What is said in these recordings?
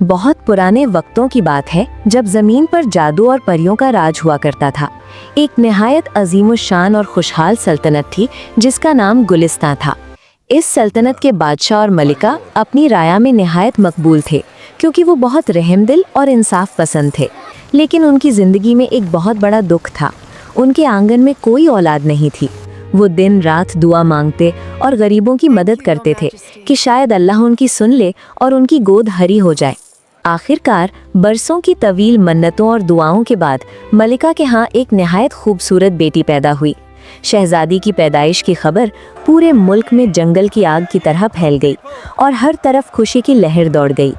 बहुत पुराने वक्तों की बात है जब जमीन पर जादू और परियों का राज हुआ करता था। एक निहायत अजीमुशान और खुशहाल सल्तनत थी जिसका नाम गुलिस्तान था। इस सल्तनत के बादशाह और मलिका अपनी राया में निहायत मकबूल थे क्योंकि वो बहुत रहमदिल और इंसाफ पसंद थे। लेकिन उनकी जिंदगी में एक बहुत बड़ा दुख था। उनके आंगन में कोई औलाद नहीं थी। वो दिन रात दुआ मांगते और गरीबों की मदद करते थे कि शायद अल्लाह उनकी सुन ले और उनकी गोद हरी हो जाए। आखिरकार बरसों की तवील मन्नतों और दुआओं के बाद मलिका के यहाँ एक निहायत खूबसूरत बेटी पैदा हुई। शहजादी की पैदाइश की खबर पूरे मुल्क में जंगल की आग की तरह फैल गई और हर तरफ खुशी की लहर दौड़ गई।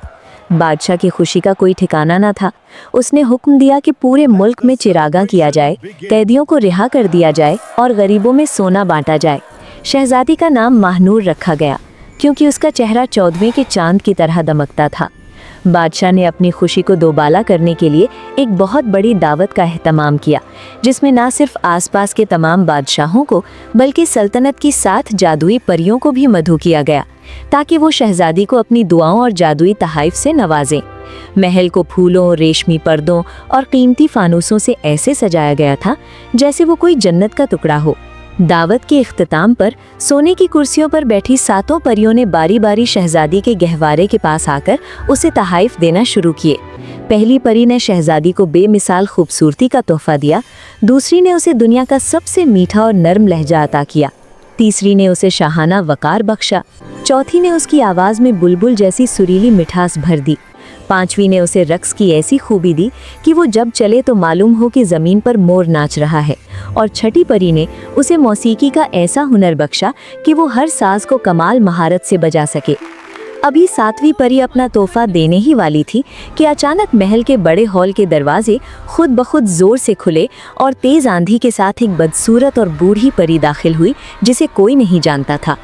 बादशाह की खुशी का कोई ठिकाना न था। उसने हुक्म दिया कि पूरे मुल्क में चिरागा किया जाए, कैदियों को रिहा कर दिया जाए और गरीबों में सोना बांटा जाए। शहजादी का नाम महानूर रखा गया क्योंकि उसका चेहरा 14वें के चांद की तरह दमकता था। बादशाह ने अपनी खुशी को दोबाला करने के लिए एक बहुत बड़ी दावत का एहतमाम किया, जिसमें न सिर्फ आसपास के तमाम बादशाहों को बल्कि सल्तनत की 7 जादुई परियों को भी मधु किया गया ताकि वो शहजादी को अपनी दुआओं और जादुई तहाइफ से नवाजें। महल को फूलों, रेशमी पर्दों और कीमती फानूसों से ऐसे सजाया गया था जैसे वो कोई जन्नत का टुकड़ा हो। दावत के इख्तिताम पर सोने की कुर्सियों पर बैठी 7 परियों ने बारी बारी शहजादी के गहवारे के पास आकर उसे तहाइफ देना शुरू किए। पहली परी ने शहजादी को बेमिसाल खूबसूरती का तोहफा दिया, दूसरी ने उसे दुनिया का सबसे मीठा और नर्म लहजा अता किया, तीसरी ने उसे शाहाना वकार बख्शा, चौथी ने उसकी आवाज़ में बुलबुल जैसी सुरीली मिठास भर दी, पांचवी ने उसे रक्स की ऐसी खूबी दी कि वो जब चले तो मालूम हो कि ज़मीन पर मोर नाच रहा है, और छठी परी ने उसे मौसीकी का ऐसा हुनर बख्शा कि वो हर साज को कमाल महारत से बजा सके। अभी 7वीं परी अपना तोहफा देने ही वाली थी कि अचानक महल के बड़े हॉल के दरवाजे खुद ब खुद जोर से खुले और तेज आंधी के साथ एक बदसूरत और बूढ़ी परी दाखिल हुई जिसे कोई नहीं जानता था।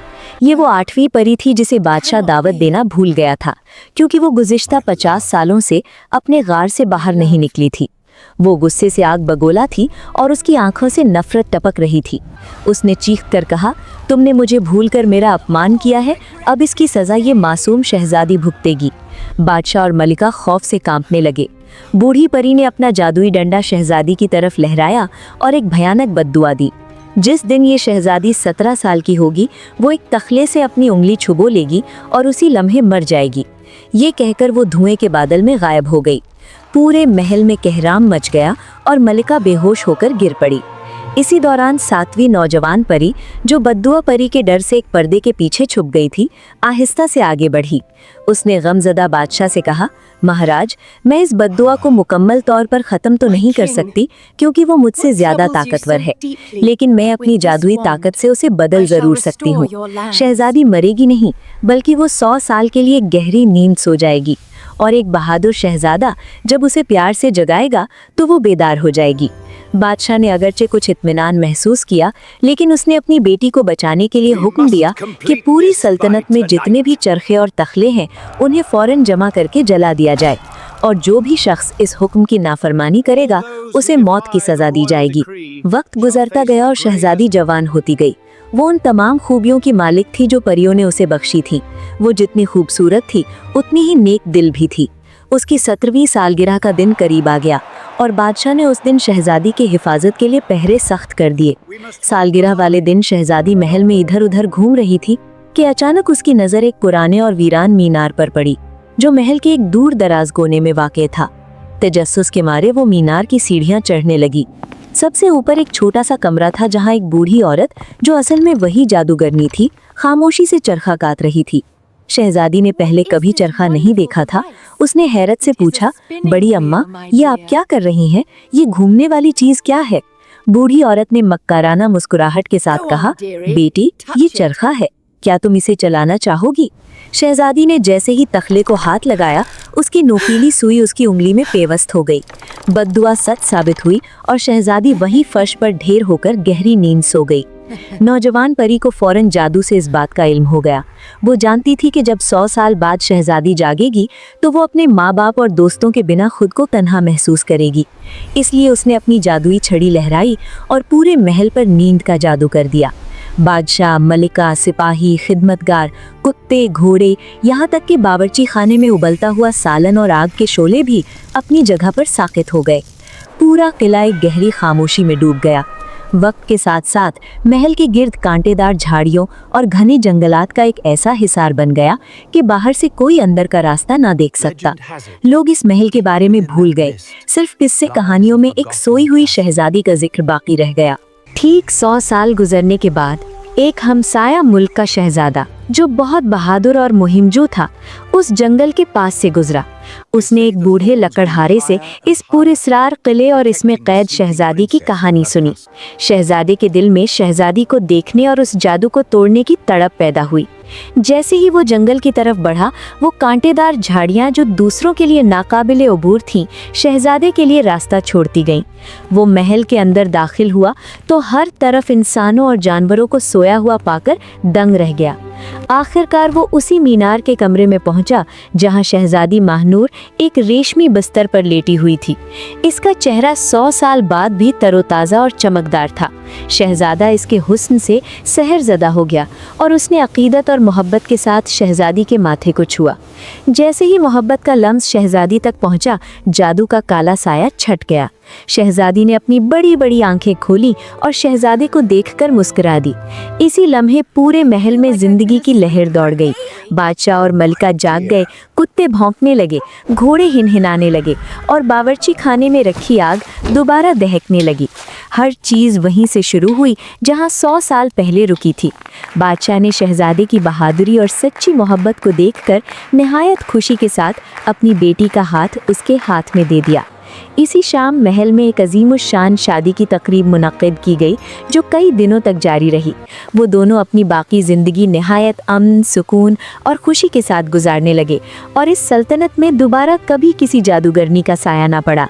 ये वो 8वीं परी थी जिसे बादशाह दावत देना भूल गया था क्योंकि वो गुज़िश्ता 50 सालों से अपने गार से बाहर नहीं निकली थी। वो गुस्से से आग बगोला थी और उसकी आंखों से नफरत टपक रही थी। उसने चीख कर कहा, तुमने मुझे भूलकर मेरा अपमान किया है, अब इसकी सज़ा ये मासूम शहजादी भुगतेगी। बादशाह और मलिका खौफ से कांपने लगे। बूढ़ी परी ने अपना जादुई डंडा शहजादी की तरफ लहराया और एक भयानक बद्दुआ दी। जिस दिन ये शहजादी 17 साल की होगी वो एक तखले से अपनी उंगली छुबो लेगी और उसी लम्हे मर जाएगी। ये कहकर वो धुएं के बादल में गायब हो गई। पूरे महल में कहराम मच गया और मलिका बेहोश होकर गिर पड़ी। इसी दौरान 7वीं नौजवान परी, जो बद्दुआ परी के डर से एक पर्दे के पीछे छुप गई थी, आहिस्ता से आगे बढ़ी। उसने गमज़दा बादशाह से कहा, महाराज, मैं इस बद्दुआ को मुकम्मल तौर पर ख़त्म तो नहीं कर सकती क्योंकि वो मुझसे ज़्यादा ताकतवर है, लेकिन मैं अपनी जादुई ताकत से उसे बदल ज़रूर सकती हूँ। शहजादी मरेगी नहीं बल्कि वो 100 साल के लिए गहरी नींद सो जाएगी और एक बहादुर शहजादा जब उसे प्यार से जगाएगा तो वो बेदार हो जाएगी। बादशाह ने अगरचे कुछ इत्मीनान महसूस किया, लेकिन उसने अपनी बेटी को बचाने के लिए हुक्म दिया कि पूरी सल्तनत में जितने भी चरखे और तखले हैं उन्हें फौरन जमा करके जला दिया जाए, और जो भी शख्स इस हुक्म की नाफरमानी करेगा उसे मौत की सज़ा दी जाएगी। वक्त गुजरता गया और शहजादी जवान होती गई। वो उन तमाम खूबियों की मालिक थी जो परियों ने उसे बख्शी थी। वो जितनी खूबसूरत थी उतनी ही नेक दिल भी थी। उसकी 17वीं सालगिरह का दिन करीब आ गया और बादशाह ने उस दिन शहजादी की हिफाजत के लिए पहरे सख्त कर दिए। सालगिरह वाले दिन शहजादी महल में इधर उधर घूम रही थी कि अचानक उसकी नज़र एक पुराने और वीरान मीनार पर पड़ी जो महल के एक दूर दराज कोने में वाक़ था। तजस्सुस के मारे वो मीनार की सीढ़ियाँ चढ़ने लगी। सबसे ऊपर एक छोटा सा कमरा था जहाँ एक बूढ़ी औरत, जो असल में वही जादूगरनी थी, खामोशी से चरखा काट रही थी। शहजादी ने पहले कभी चरखा नहीं देखा था। उसने हैरत से पूछा, बड़ी अम्मा, ये आप क्या कर रही हैं? ये घूमने वाली चीज क्या है? बूढ़ी औरत ने मक्काराना मुस्कुराहट के साथ कहा, बेटी, ये चरखा है, क्या तुम इसे चलाना चाहोगी? शहजादी ने जैसे ही तखले को हाथ लगाया, उसकी नोकीली सुई उसकी उंगली में पेवस्त हो गई। बद्दुआ सच साबित हुई और शहजादी वहीं फर्श पर ढेर होकर गहरी नींद सो गई। नौजवान परी को फौरन जादू से इस बात का इल्म हो गया। वो जानती थी कि जब 100 साल बाद शहजादी जागेगी तो वो अपने माँ बाप और दोस्तों के बिना खुद को तन्हा महसूस करेगी। इसलिए उसने अपनी जादुई छड़ी लहराई और पूरे महल पर नींद का जादू कर दिया। बादशाह, मलिका, सिपाही, खिदमतगार, कुत्ते, घोड़े, यहाँ तक कि बावर्ची खाने में उबलता हुआ सालन और आग के शोले भी अपनी जगह पर साकित हो गए। पूरा किला एक गहरी खामोशी में डूब गया। वक्त के साथ साथ महल के गिर्द कांटेदार झाड़ियों और घने जंगलात का एक ऐसा हिसार बन गया कि बाहर से कोई अंदर का रास्ता ना देख सकता। लोग इस महल के बारे में भूल गए, सिर्फ किस्से कहानियों में एक सोई हुई शहजादी का जिक्र बाकी रह गया। ठीक 100 साल गुजरने के बाद एक हमसाया मुल्क का शहजादा, जो बहुत बहादुर और मुहिमजू था, उस जंगल के पास से गुजरा। उसने एक बूढ़े लकड़हारे से इस पुरअसरार किले और इसमें कैद शहजादी की कहानी सुनी। शहजादे के दिल में शहजादी को देखने और उस जादू को तोड़ने की तड़प पैदा हुई। जैसे ही वो जंगल की तरफ बढ़ा, वो कांटेदार झाड़ियां जो दूसरों के लिए नाकाबिले अबूर थीं, शहजादे के लिए रास्ता छोड़ती गईं। वो महल के अंदर दाखिल हुआ तो हर तरफ इंसानों और जानवरों को सोया हुआ पाकर दंग रह गया। आखिरकार वो उसी मीनार के कमरे में पहुंचा जहां शहजादी महानूर एक रेशमी बिस्तर पर लेटी हुई थी। इसका चेहरा 100 साल बाद भी तरोताज़ा और चमकदार था। शहजादा इसके हुस्न से सहरज़दा हो गया और उसने अकीदत और मोहब्बत के साथ शहजादी के माथे को छुआ। जैसे ही मोहब्बत का लम्स शहजादी तक पहुंचा, जादू का काला साया छट गया। शहजादी ने अपनी बड़ी बड़ी आंखें खोली और शहजादे को देखकर मुस्कुरा दी। इसी लम्हे पूरे महल में जिंदगी की लहर दौड़ गई। बादशाह और मलिका जाग गए, कुत्ते भौंकने लगे, घोड़े हिनहिनाने लगे और बावर्ची खाने में रखी आग दोबारा दहकने लगी। हर चीज़ वहीं से शुरू हुई जहां 100 साल पहले रुकी थी। बादशाह ने शहजादे की बहादुरी और सच्ची मोहब्बत को देखकर निहायत खुशी के साथ अपनी बेटी का हाथ उसके हाथ में दे दिया। इसी शाम महल में एक अजीमुश्शान शादी की तकरीब मुनक्किद की गई, जो कई दिनों तक जारी रही। वो दोनों अपनी बाकी ज़िंदगी निहायत अमन, सुकून और खुशी के साथ गुजारने लगे और इस सल्तनत में दोबारा कभी किसी जादूगरनी का साया ना पड़ा।